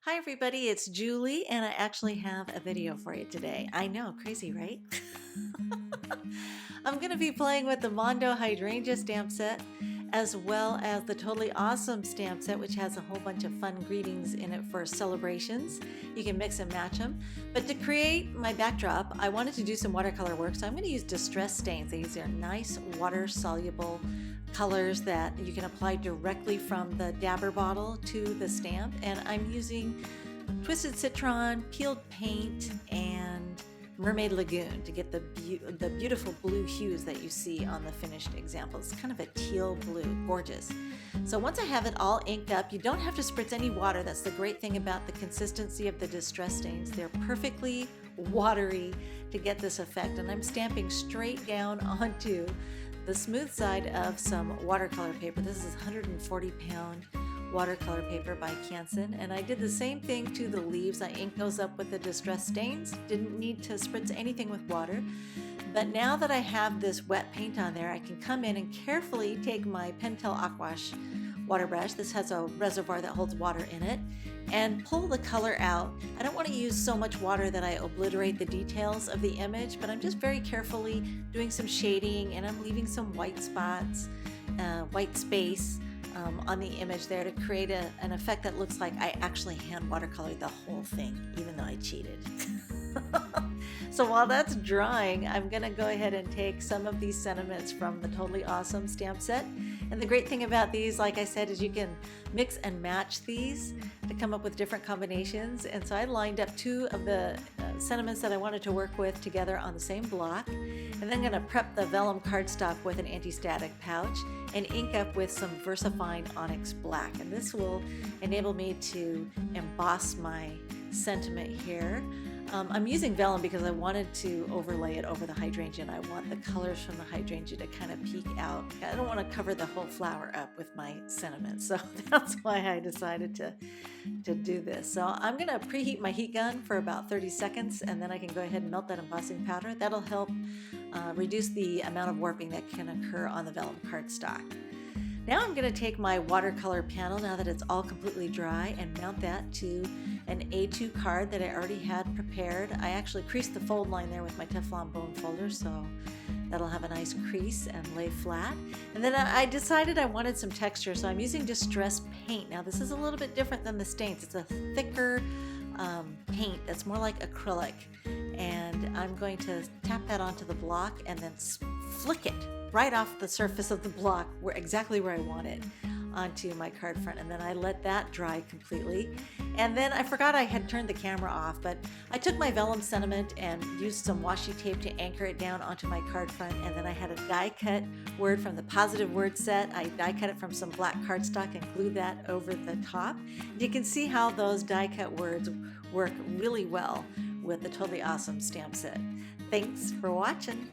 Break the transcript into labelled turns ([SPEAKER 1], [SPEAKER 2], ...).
[SPEAKER 1] Hi everybody, it's Julie and I actually have a video for you today. I know, crazy, right? I'm going to be playing with the Mondo Hydrangea stamp set as well as the Totally Awesome stamp set, which has a whole bunch of fun greetings in it for celebrations. You can mix and match them. But to create my backdrop, I wanted to do some watercolor work, so I'm going to use distress stains. These are nice water-soluble colors that you can apply directly from the dabber bottle to the stamp, and I'm using Twisted Citron, peeled paint, and Mermaid Lagoon to get the beautiful blue hues that you see on the finished example. It's kind of a teal blue, gorgeous. So once I have it all inked up, you don't have to spritz any water. That's the great thing about the consistency of the distress stains. They're perfectly watery to get this effect, and I'm stamping straight down onto the smooth side of some watercolor paper. This is 140-pound watercolor paper by Canson, and I did the same thing to the leaves. I inked those up with the distress stains. Didn't need to spritz anything with water. But now that I have this wet paint on there, I can come in and carefully take my Pentel Aquash water brush. This has a reservoir that holds water in it, and pull the color out. I don't want to use so much water that I obliterate the details of the image, but I'm just very carefully doing some shading, and I'm leaving some white spots, white space on the image there to create an effect that looks like I actually hand watercolored the whole thing, even though I cheated. So while that's drying, I'm going to go ahead and take some of these sentiments from the Totally Awesome stamp set. And the great thing about these, like I said, is you can mix and match these to come up with different combinations. And so I lined up two of the sentiments that I wanted to work with together on the same block. And then I'm going to prep the vellum cardstock with an anti-static pouch and ink up with some VersaFine Onyx Black. And this will enable me to emboss my sentiment here. I'm using vellum because I wanted to overlay it over the hydrangea, and I want the colors from the hydrangea to kind of peek out. I don't want to cover the whole flower up with my sentiment, so that's why I decided to do this. So I'm going to preheat my heat gun for about 30 seconds, and then I can go ahead and melt that embossing powder. That'll help reduce the amount of warping that can occur on the vellum cardstock. Now I'm going to take my watercolor panel, now that it's all completely dry, and mount that to an A2 card that I already had prepared. I actually creased the fold line there with my Teflon bone folder, so that'll have a nice crease and lay flat. And then I decided I wanted some texture, so I'm using distress paint. Now this is a little bit different than the stains. It's a thicker paint that's more like acrylic. And I'm going to tap that onto the block and then flick it right off the surface of the block exactly where I want it onto my card front, and then I let that dry completely. And then I forgot I had turned the camera off, but I took my vellum sentiment and used some washi tape to anchor it down onto my card front, and then I had a die cut word from the positive word set. I die cut it from some black cardstock and glued that over the top. You can see how those die cut words work really well with the Totally Awesome stamp set. Thanks for watching.